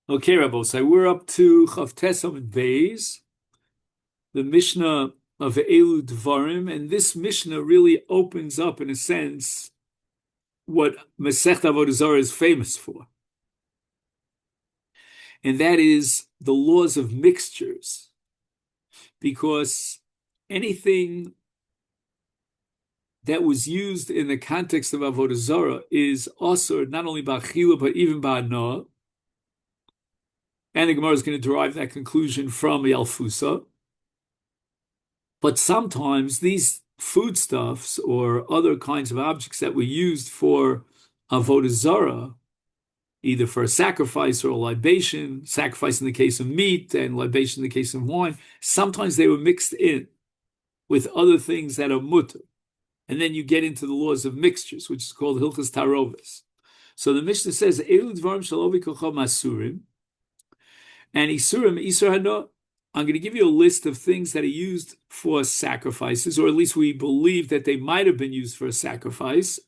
Okay, Rabbi, so we're up to Chavtes Amud Beis, the Mishnah of Elu Dvarim, and this Mishnah really opens up, in a sense, what Masechet Avoda Zara is famous for, and that is the laws of mixtures, because anything that was used in the context of Avoda Zara is also not only ba'achila but even ba'ana, and the Gemara is going to derive that conclusion from Yalfusa. But sometimes these foodstuffs or other kinds of objects that were used for avodah zara, either for a sacrifice or a libation, sacrifice in the case of meat and libation in the case of wine, sometimes they were mixed in with other things that are mutter. And then you get into the laws of mixtures, which is called Hilchas Tarovis. So the Mishnah says, Elu dvarim shalovi kochom asurim, and isurim isur hano. I'm going to give you a list of things that are used for sacrifices, or at least we believe that they might have been used for a sacrifice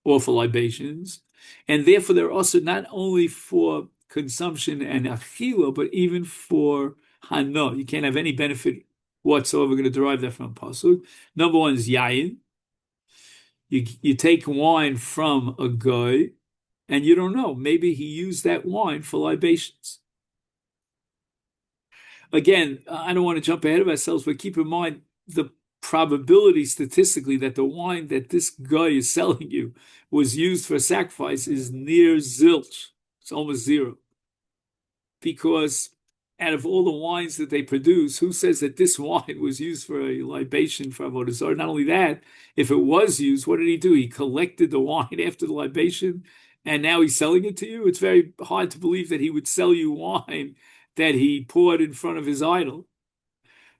or for libations. And therefore, they're also not only for consumption and achila, but even for hana. You can't have any benefit whatsoever. We're going to derive that from pasuk. Number one is yayin. You take wine from a guy, and you don't know. Maybe he used that wine for libations. Again, I don't want to jump ahead of ourselves, but keep in mind the probability statistically that the wine that this guy is selling you was used for sacrifice is near zilch. It's almost zero. Because out of all the wines that they produce, who says that this wine was used for a libation for Avodah Zarah? Not only that, if it was used, what did he do? He collected the wine after the libation, and now he's selling it to you? It's very hard to believe that he would sell you wine that he poured in front of his idol.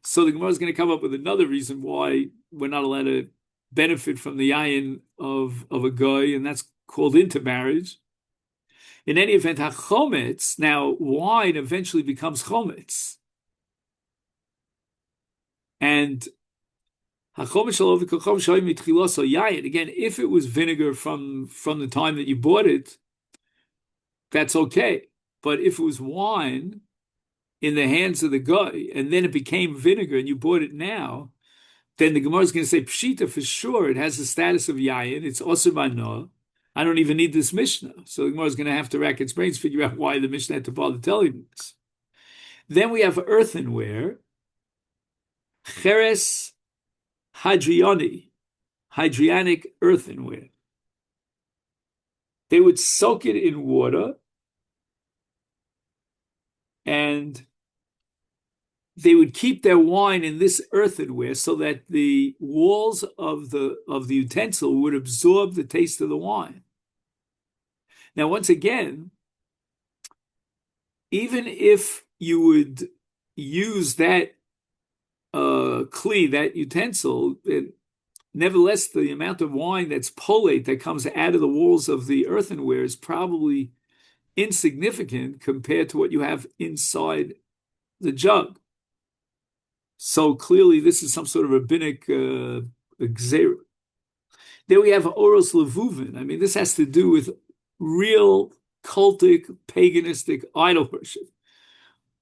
So the Gemara is going to come up with another reason why we're not allowed to benefit from the yayin of a guy, and that's called intermarriage. In any event, hachometz, now wine eventually becomes chometz. And hachometz shalovikachom shoyim mitchiloso yayin. Again, if it was vinegar from the time that you bought it, that's okay. But if it was wine in the hands of the guy, and then it became vinegar, and you bought it now, then the Gemara is going to say pshita for sure. It has the status of yayin. It's also manoah. I don't even need this Mishnah. So the Gemara is going to have to rack its brains, figure out why the Mishnah had to bother telling me this. Then we have earthenware, cheres hydrioni, hydrionic earthenware. They would soak it in water, and they would keep their wine in this earthenware so that the walls of the utensil would absorb the taste of the wine. Now, once again, even if you would use that kli, that utensil, nevertheless, the amount of wine that's polate that comes out of the walls of the earthenware is probably insignificant compared to what you have inside the jug. So clearly, this is some sort of rabbinic gzera. Then we have oros levuvin. I mean, this has to do with real cultic, paganistic idol worship.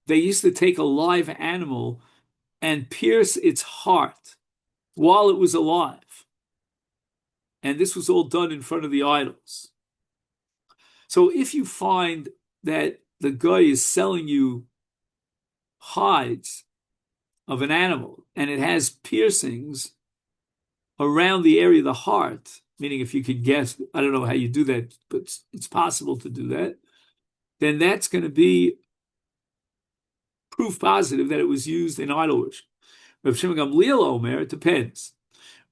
They used to take a live animal and pierce its heart while it was alive. And this was all done in front of the idols. So if you find that the guy is selling you hides of an animal and it has piercings around the area of the heart, meaning if you could guess, I don't know how you do that, but it's possible to do that, then that's going to be proof positive that it was used in idol worship. Rav Shimon Gamliel Omer, it depends.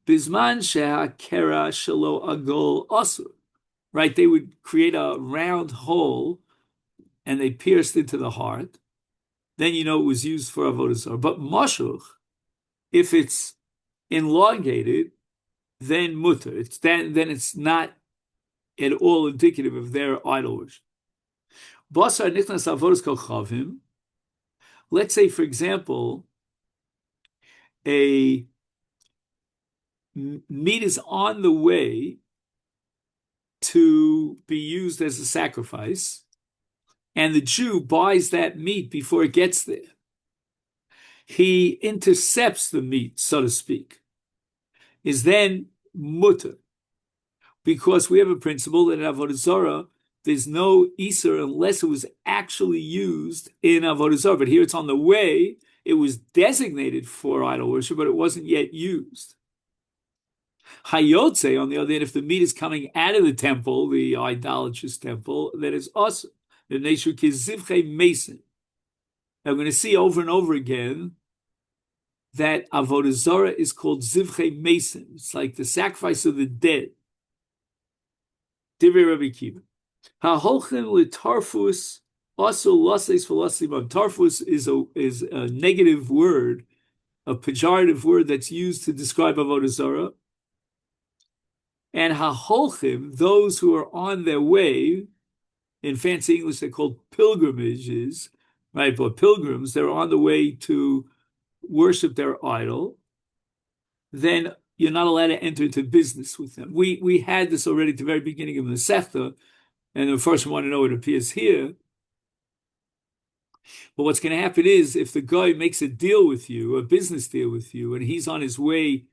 Bisman she'akera shelo agol asur. Right, they would create a round hole and they pierced into the heart. Then you know it was used for avodah zarah. But mashuch, if it's elongated, then mutter. Then it's not at all indicative of their idol worship. Basar nichnas avodas kol chavim. Let's say, for example, a meat is on the way to be used as a sacrifice, and the Jew buys that meat before it gets there. He intercepts the meat, so to speak, is then mutter, because we have a principle that in Avodah Zara, there's no Isser unless it was actually used in Avodah Zara. But here it's on the way. It was designated for idol worship, but it wasn't yet used. Hayotze, on the other hand, if the meat is coming out of the temple, the idolatrous temple, then it's awesome. The nation kizivche mason. I'm going to see over and over again that Avodah Zara is called zivche mason. It's like the sacrifice of the dead. Divrei Rabbi Kiva. Ha'holchem l'tarfus also lases v'lasimam. Tarfus is a negative word, a pejorative word that's used to describe Avodah Zara. And ha'holchem, those who are on their way, in fancy English they're called pilgrimages, right? But pilgrims, they're on the way to worship their idol. Then you're not allowed to enter into business with them. We had this already at the very beginning of the Masechta, and the first one to know it appears here. But what's going to happen is if the guy makes a deal with you, a business deal with you, and he's on his way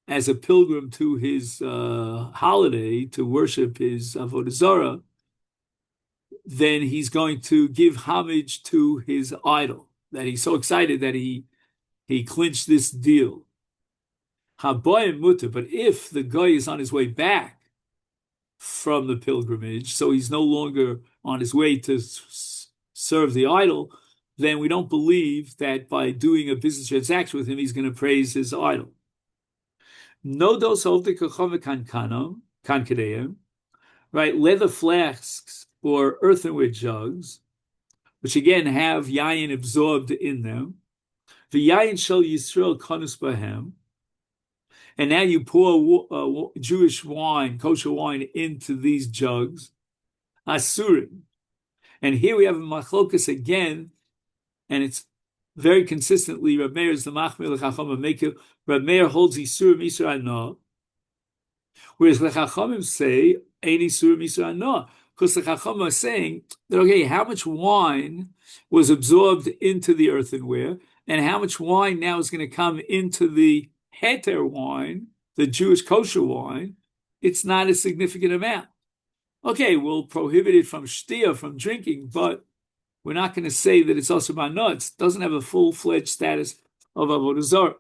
as a pilgrim to his holiday to worship his Avodah Zara, then he's going to give homage to his idol, that he's so excited that he clinched this deal. Haboyim mutter, but if the guy is on his way back from the pilgrimage, so he's no longer on his way to serve the idol, then we don't believe that by doing a business transaction with him, he's going to praise his idol. Nodos kankadeim, right? Leather flasks or earthenware jugs, which again have yayin absorbed in them. The yayin shel Yisrael kanus bahem, and now you pour Jewish wine, kosher wine, into these jugs. Asurim, and here we have a machlokas again, and it's very consistently Reb Meir is the machmir lechacham maker. Reb Meir holds Yisurim Yisra Anah, whereas the Chachamim say Ein Yisurim Yisra Anah, because the Chachamim are saying that okay, how much wine was absorbed into the earthenware, and how much wine now is going to come into the heter wine, the Jewish kosher wine? It's not a significant amount. Okay, we'll prohibit it from shtia, from drinking, but we're not going to say that it's also by nuts. It doesn't have a full-fledged status of Avodah Zarah.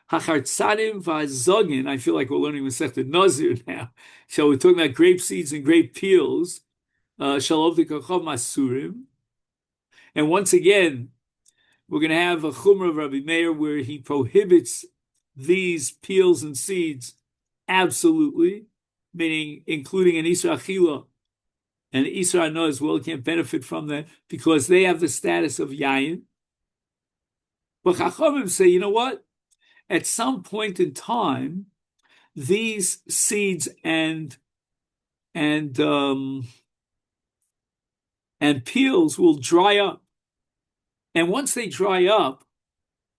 Hachartzadim v'azogin, I feel like we're learning Masechet Nazir now. So we're talking about grape seeds and grape peels. Shalov v'kachov masurim. And once again, we're going to have a chumrah of Rabbi Meir where he prohibits these peels and seeds absolutely, meaning including an Isra Achila and Isra Anah as well, can't benefit from that because they have the status of yayin. But Chachamim say, you know what? At some point in time, these seeds and peels will dry up. And once they dry up,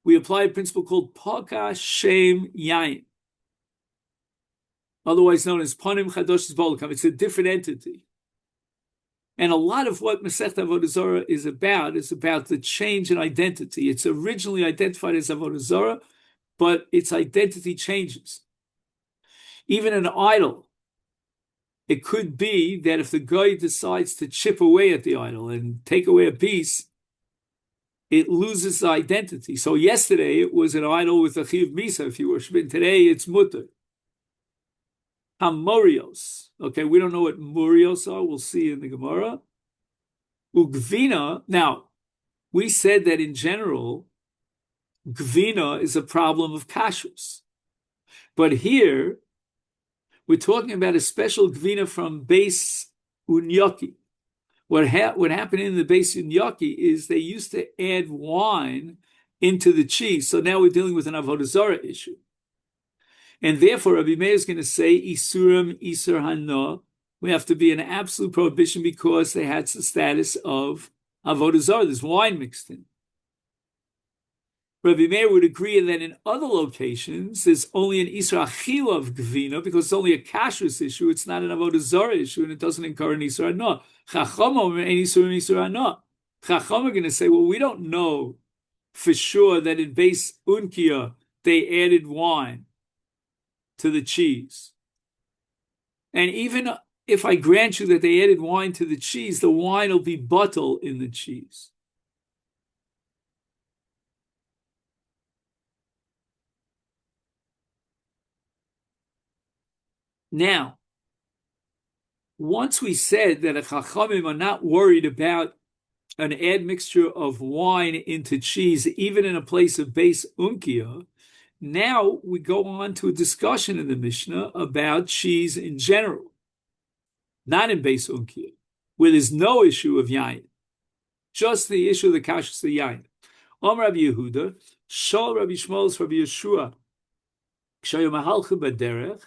we apply a principle called Paka Shem Yain, otherwise known as Panim Chadosh Bolakam. It's a different entity. And a lot of what Masechet Avodah Zarah is about the change in identity. It's originally identified as Avodah Zarah, but its identity changes. Even an idol, it could be that if the guy decides to chip away at the idol and take away a piece, it loses the identity. So yesterday it was an idol with a chiv misa if you worship it. Today it's mutter. Hamorios. Okay, we don't know what morios are. We'll see in the Gemara. Ugvina. Now, we said that in general, gvina is a problem of kashrus. But here, we're talking about a special gvina from Beis Unyoki. What happened in the Beis Unyoki is they used to add wine into the cheese. So now we're dealing with an Avodah Zarah issue. And therefore, Rabbi Meir is going to say, Isurim Isur Hana, we have to be an absolute prohibition because they had the status of Avodah Zarah. There's wine mixed in. Rabbi Meir would agree that in other locations, there's only an Isra Achila of Gvina because it's only a kashrus issue. It's not an Avoda Zara issue, and it doesn't incur an Isra Hana. Chacham and Isra Hana. Chacham are going to say, well, we don't know for sure that in base Unkia they added wine to the cheese. And even if I grant you that they added wine to the cheese, the wine will be bottle in the cheese. Now, once we said that a Chachamim are not worried about an admixture of wine into cheese, even in a place of base Unkia, now we go on to a discussion in the Mishnah about cheese in general, not in base Unkia, where there's no issue of yain, just the issue of the kashrus of the yain. Rabbi Yehuda, Shol Rabbi Shmuel Rabbi Yeshua, Kshayu Mahalchu Baderech,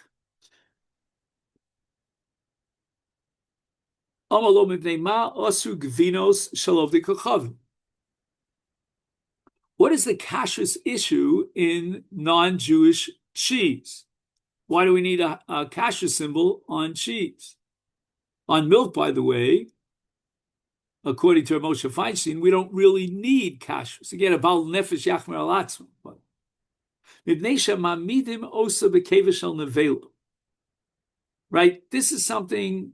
Amalo Mipnei Ma Osu Gvinos Shalov de Kochavim. What is the kashrus issue in non-Jewish cheese? Why do we need a kashrus symbol on cheese? On milk, by the way, according to Moshe Feinstein, we don't really need kashrus. Again, about nefesh yachmer alatzma. Right? This is something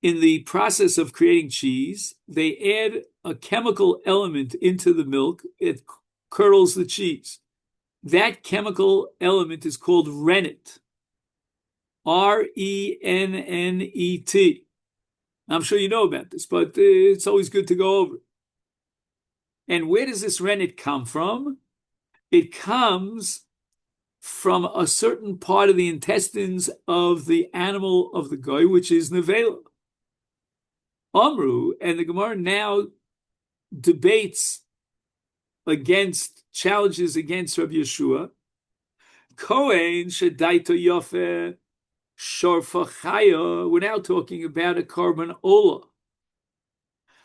in the process of creating cheese. They add a chemical element into the milk. It curdles the cheese. That chemical element is called rennet. Rennet. I'm sure you know about this, but it's always good to go over. And where does this rennet come from? It comes from a certain part of the intestines of the animal of the goy, which is nevela. Amru, and the Gemara now debates challenges against Rabbi Yeshua. Kohen shedaito yofe shorfa chaya. We're now talking about a carbon ola.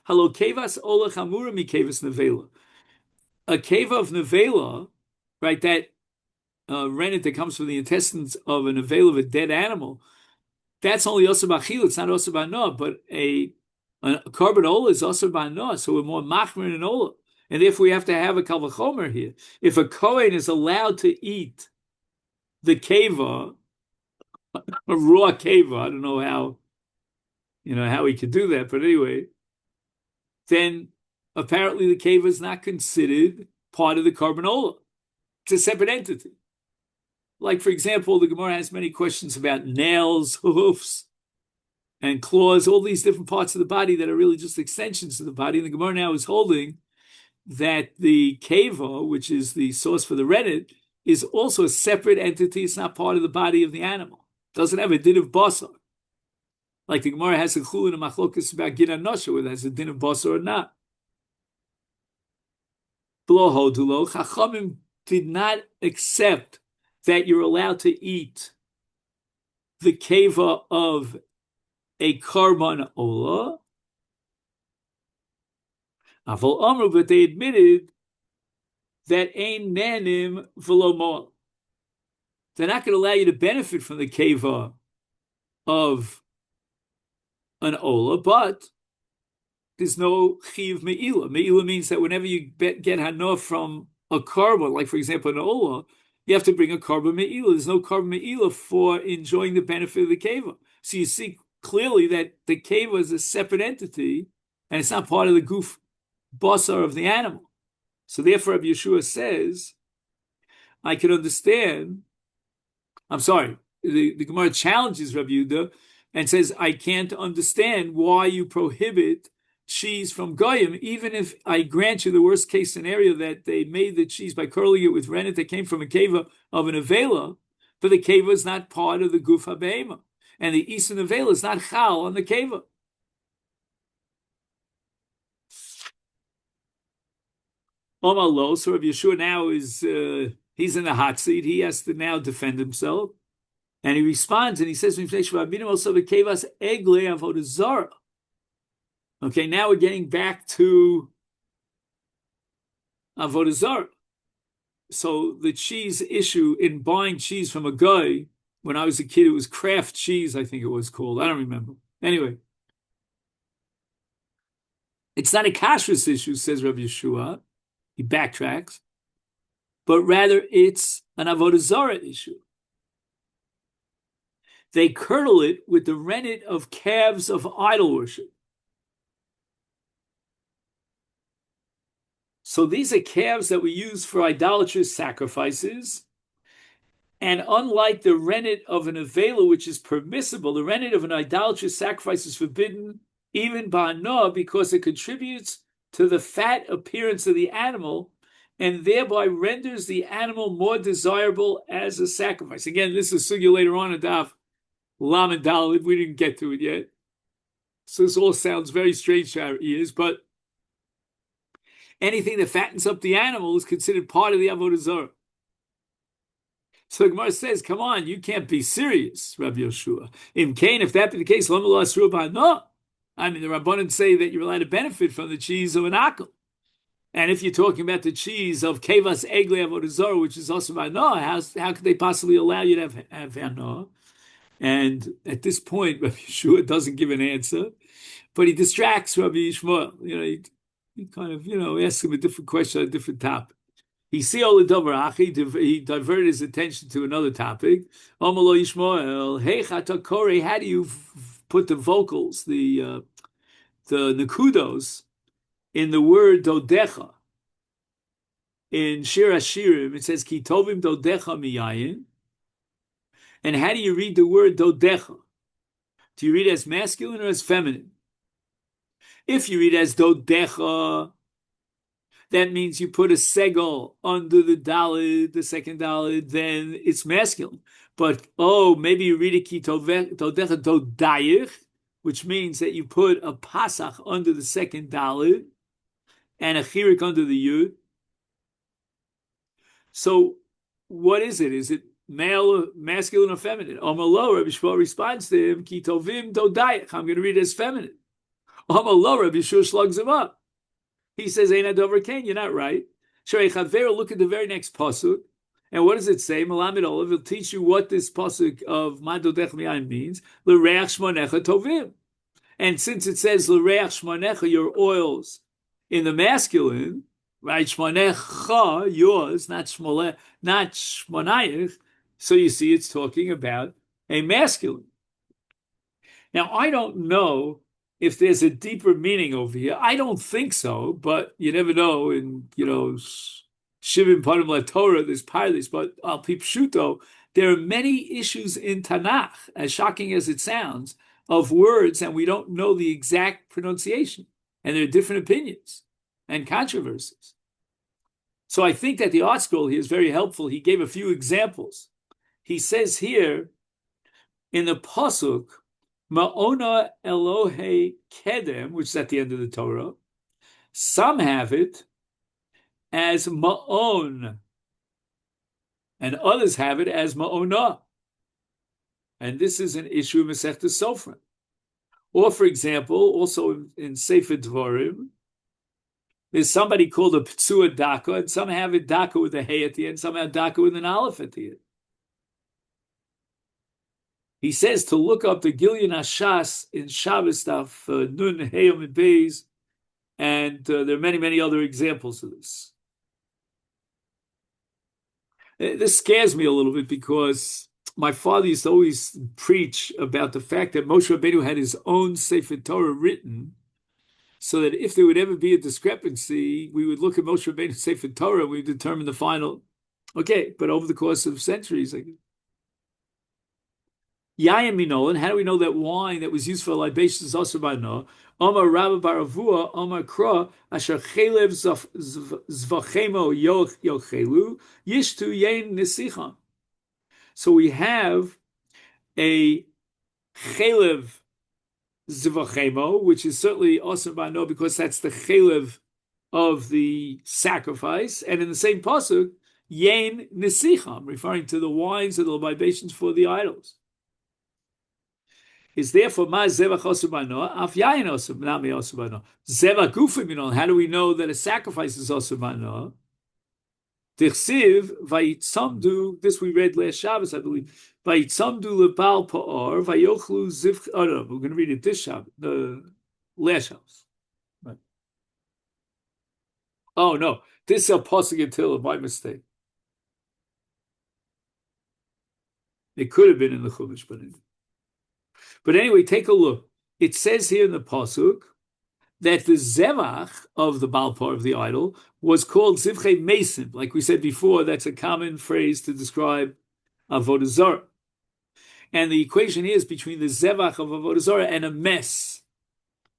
Halo kevas ola chamura mi kevas nevela. A keva of nevela, right? That rennet that comes from the intestines of a nevela of a dead animal. That's only osur b'achila. It's not osur b'hana, but a carbon ola is osur b'hana. So we're more machmer than ola. And therefore, we have to have a kal v'chomer here. If a kohen is allowed to eat the keva, a raw keva, I don't know how he could do that, but anyway, then apparently the keva is not considered part of the carbon ola. It's a separate entity. Like, for example, the Gemara has many questions about nails, hoofs, and claws, all these different parts of the body that are really just extensions of the body. And the Gemara now is holding that the keva, which is the source for the rennet, is also a separate entity. It's not part of the body of the animal. It doesn't have a din of basar. Like the Gemara has a chulin and machlokas about gina nosha, whether it has a din of basar or not. Blo hodulo, Chachamim did not accept that you're allowed to eat the keva of a carbon ola. Aval amru, but they admitted that ein nanim v'lo mo'al. They're not going to allow you to benefit from the keva of an ola, but there's no chiv me'ila. Me'ila means that whenever you get hana from a carbon, like for example an ola, you have to bring a carbon me'ila. There's no carbon me'ila for enjoying the benefit of the keva. So you see clearly that the keva is a separate entity, and it's not part of the goof basar of the animal. So therefore, Rabbi Yeshua says, I can understand. I'm sorry, the Gemara challenges Rabbi Yehuda and says, I can't understand why you prohibit cheese from goyim, even if I grant you the worst case scenario that they made the cheese by curling it with rennet that came from a keva of an avela, but the keva is not part of the guf habeima, and the eastern avela is not chal on the keva. Omar lo, so Rabbi Yeshua now is he's in the hot seat. He has to now defend himself, and he responds and he says, okay, now we're getting back to Avoda Zara. So the cheese issue in buying cheese from a guy, when I was a kid, it was Kraft cheese, I think it was called. I don't remember. Anyway, it's not a kashrus issue, says Rabbi Yeshua. He backtracks, but rather it's an Avoda Zara issue. They curdle it with the rennet of calves of idol worship. So these are calves that we use for idolatrous sacrifices. And unlike the rennet of an avela, which is permissible, the rennet of an idolatrous sacrifice is forbidden even by Noah because it contributes to the fat appearance of the animal and thereby renders the animal more desirable as a sacrifice. Again, this is sugya later on in Daf Lam and Daled. We didn't get to it yet. So this all sounds very strange to our ears, but anything that fattens up the animal is considered part of the Avodah Zarah. So the Gemara says, come on, you can't be serious, Rabbi Yoshua. In Cain, if that be the case, no. I mean, the Rabbanan say that you're allowed to benefit from the cheese of an akal. And if you're talking about the cheese of Kevas Egle Avodah Zarah, which is also by Noah, how could they possibly allow you to have Noah? And at this point, Rabbi Yeshua doesn't give an answer, but he distracts Rabbi Yishmael. He kind of, asks him a different question on a different topic. He diverted his attention to another topic. Amalo Yishmael, hey chatakore, how do you put the vocals, the nekudos, in the word dodecha? In Shir Hashirim, it says kitovim dodecha miyayin. And how do you read the word dodecha? Do you read it as masculine or as feminine? If you read it as dodecha, that means you put a segel under the dalid, the second dalid, then it's masculine. But, maybe you read it ki dodecha dodayich, which means that you put a pasach under the second dalid and a chirik under the yud. So what is it? Is it male, masculine, or feminine? Omalo, Rabbi Shmuel responds to him, ki tovim dodayich. I'm going to read it as feminine. Omalo, Rabbi Shmuel slugs him up. He says, Ein adover kain, you're not right. Sharei Chavero, look at the very next pasuk. And what does it say? Malamed Olav will teach you what this pasuk of Madodech Miyayin means. L'reach shmonecha tovim. And since it says L'reach shmonecha, your oils, in the masculine, right? Shmonecha, yours, not shmonayich. So you see, it's talking about a masculine. Now, I don't know if there's a deeper meaning over here. I don't think so, but you never know. In, Shivim Panim La Torah, there's pilots, but Al Pi Pshuto, there are many issues in Tanakh, as shocking as it sounds, of words, and we don't know the exact pronunciation. And there are different opinions and controversies. So I think that the art scroll here is very helpful. He gave a few examples. He says here, in the Pasuk, Ma'ona Elohe Kedem, which is at the end of the Torah, some have it as Ma'on, and others have it as Ma'ona. And this is an issue of Masechta Sofrim. Or, for example, also in Sefer Dvorim, there's somebody called a Ptsua Daka, and some have it Daka with a Hey at the end, some have Daka with an Aleph at the end. He says to look up the Gilyon Hashas in Shabbos stuff, Nun Heyom and Beis, and there are many, many other examples of this. This scares me a little bit because my father used to always preach about the fact that Moshe Rabbeinu had his own Sefer Torah written, so that if there would ever be a discrepancy, we would look at Moshe Rabbeinu's Sefer Torah and we would determine the final. Okay, but over the course of centuries, Yayin Minolan, how do we know that wine that was used for libation is also by Noah? Omar Rabba Baravua, Omar Kra, Asher Chelev Zvachemo Yochelu, Yishtu Yain Nisicham. So we have a Chelev Zvachemo, which is certainly also by Noah because that's the Chelev of the sacrifice. And in the same pasuk, Yain Nisicham, referring to the wines of the libations for the idols. Is therefore ma zevach osubano, af yayin osubnami osubano. Zevach gufim, how do we know that a sacrifice is osubano? Dichsiv vayitzamdu. This we read last Shabbos, I believe. Vayitzamdu lebal pa'ar vayochlu zivch. Oh no, we're going to read it this Shabbos, the last Shabbos. Right. Oh no, this is a pasuk until my mistake. It could have been in the Chumash, but anyway, take a look. It says here in the pasuk that the zevach of the balpar of the idol was called zivchei mesim. Like we said before, that's a common phrase to describe Avoda Zara. And the equation is between the zevach of Avoda Zara and a mess,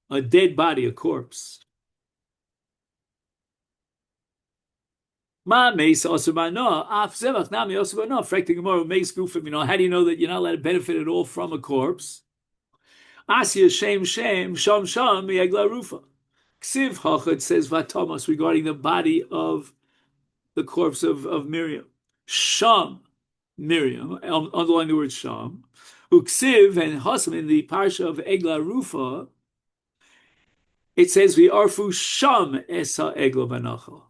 a dead body, a corpse. Ma meis asubano, af zevach nami asubano. Frekting Gemara meis gufim. How do you know that you're not allowed to benefit at all from a corpse? Asya shem sham sham miegla rufa. Ksiv hachad says vatomos regarding the body of the corpse of Miriam. Sham, Miriam, underline the word sham. Uksiv and Hasam in the parsha of Egla Rufa, it says v'arfu sham esa egla banachal.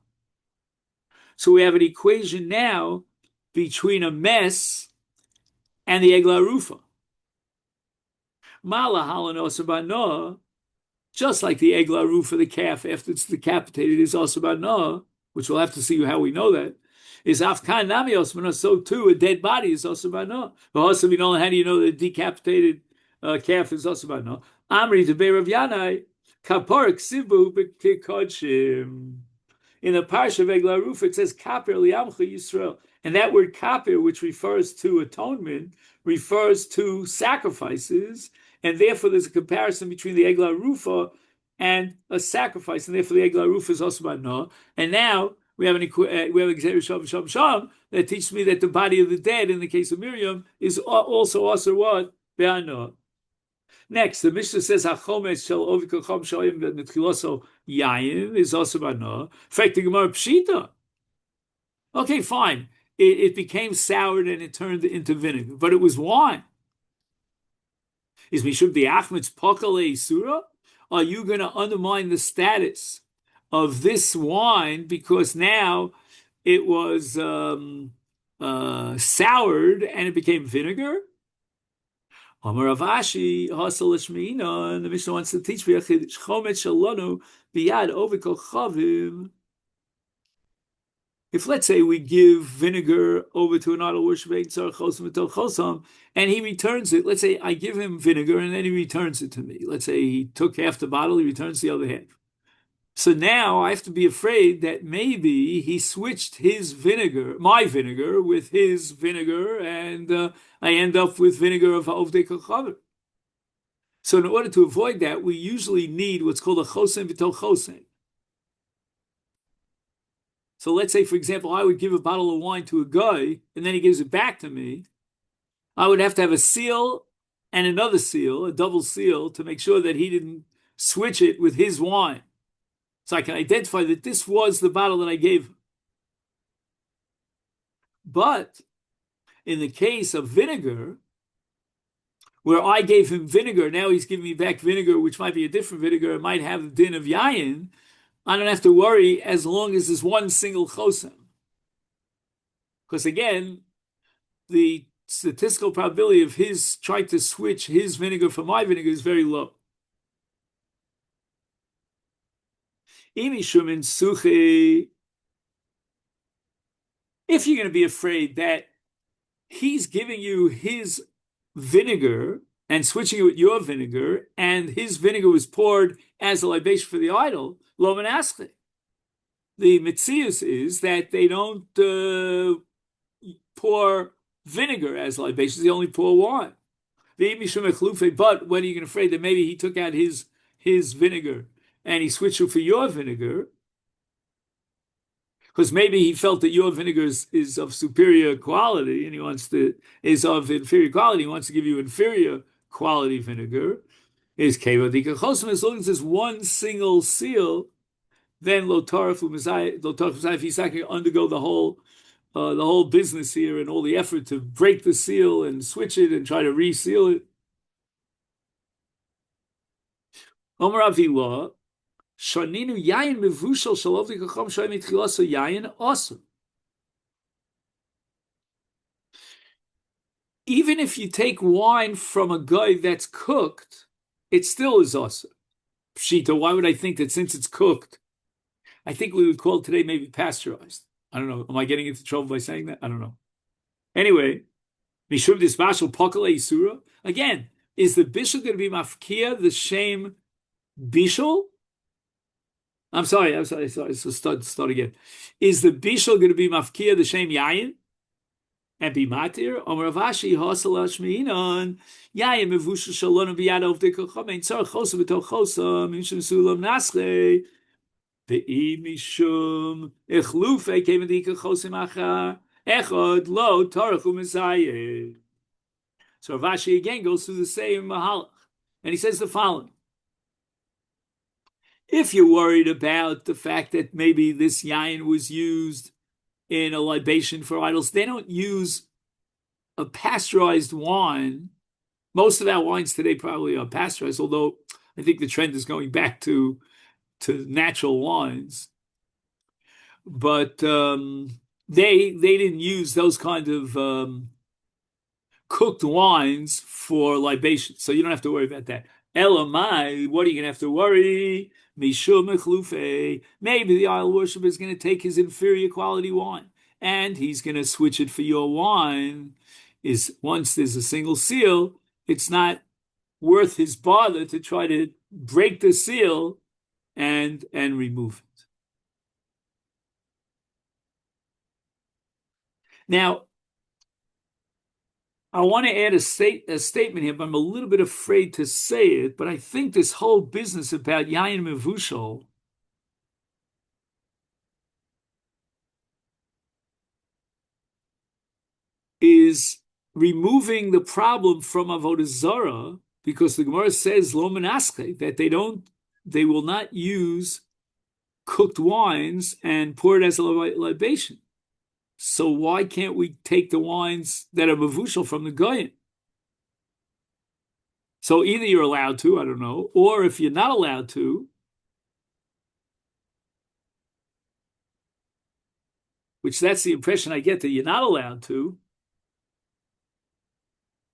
So we have an equation now between a mess and the Egla Rufa. Mala halan just like the Egla Rufa, the calf after it's decapitated is also banah, which we'll have to see how we know that, is afkan nami osmana, so too a dead body is also banah. But also, how do you know the decapitated calf is also banah? Amri to Rav Yanai, kapar ksibu b'kikochim. In the parsha of Egla Rufa, it says kapir li'amcha Yisrael, and that word kapir, which refers to atonement, refers to sacrifices, and therefore there's a comparison between the Egla Rufa and a sacrifice, and therefore the Egla Rufa is also banah. And now we have Xer Sham Sham that teaches me that the body of the dead, in the case of Miriam, is also what? Be'anah. Next, the Mishnah says Hachometz shel ovikocham shoyim netchiloso yayin is also banah. Fact, the Gemara pshita. Okay, fine. It became soured and it turned into vinegar, but it was wine. Is mishum the achmetz pokale surah? Are you going to undermine the status of this wine because now it was soured and it became vinegar? Amar Ravashi hasal shmeina, and the Mishnah wants to teach me chomet shalonu biyad ovikol chavim. If let's say we give vinegar over to an idol worshiper and he returns it, let's say I give him vinegar and then he returns it to me. Let's say he took half the bottle, he returns the other half. So now I have to be afraid that maybe he switched his vinegar, my vinegar, with his vinegar, and I end up with vinegar of Ovdei Kochavim. So in order to avoid that, we usually need what's called a chosen v'tol chosen. So let's say, for example, I would give a bottle of wine to a guy, and then he gives it back to me. I would have to have a seal and another seal, a double seal, to make sure that he didn't switch it with his wine. So I can identify that this was the bottle that I gave him. But in the case of vinegar, where I gave him vinegar, now he's giving me back vinegar, which might be a different vinegar, it might have the din of yayin, I don't have to worry as long as there's one single chosem. Because again, the statistical probability of his trying to switch his vinegar for my vinegar is very low. If you're going to be afraid that he's giving you his vinegar and switching it with your vinegar, and his vinegar was poured as a libation for the idol, lo menasche. The mitzias is that they don't pour vinegar as libations; they only pour wine. But when are you afraid that maybe he took out his vinegar and he switched it for your vinegar? Because maybe he felt that your vinegar is of superior quality and is of inferior quality. He wants to give you inferior quality vinegar. Is kevadika chosim, as long as there's one single seal, then lotarif umizayif, he's not going to undergo the whole business here and all the effort to break the seal and switch it and try to reseal it. Omer Avila, shaninu yayin mevushal shalovdi kacham shoyim itchilaso yayin awesome. even if you take wine from a guy that's cooked, it still is also pshita. Why would I think that since it's cooked, I think we would call it today maybe pasteurized. I don't know. Am I getting into trouble by saying that? I don't know. Anyway, Mishum Disbashal Pakale Isura. Again, is the bishul going to be mafkia the shame bishul? I'm sorry. So start again. Is the bishul going to be mafkia the shame yayin and be matir? Or Ravashi hasal shmeinon yayin mevusha shalom biyad of the kochamein tzar chosa b'toch chosa mishum sulam nasche ve'i mishum echlufei came the chosim acha echad lo tarach u'mesayeh. So Ravashi again goes through the same mahalach, and he says the following. If you're worried about the fact that maybe this yain was used in a libation for idols, they don't use a pasteurized wine. Most of our wines today probably are pasteurized, although I think the trend is going back to natural wines. But they didn't use those kind of cooked wines for libation, so you don't have to worry about that. Elamai, what are you going to have to worry? Mishum mechlufe. Maybe the idol worshiper is going to take his inferior quality wine and he's going to switch it for your wine. Is once there's a single seal, it's not worth his bother to try to break the seal and remove it. Now, I want to add a statement here, but I'm a little bit afraid to say it. But I think this whole business about yayin mevushal is removing the problem from Avoda Zara, because the Gemara says lo menasche, that they will not use cooked wines and pour it as a libation. So why can't we take the wines that are mevushal from the goyim? So either you're allowed to, I don't know, or if you're not allowed to, which that's the impression I get that you're not allowed to,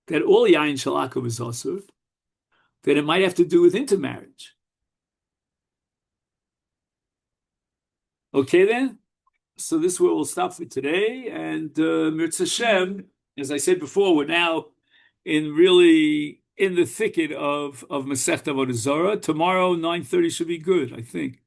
that all yain shalakum is asur, then it might have to do with intermarriage. Okay then? So this is where we'll stop for today. And Mirza Hashem, as I said before, we're now really in the thicket of Masechta Avodah Zarah. Tomorrow, 9:30 should be good, I think.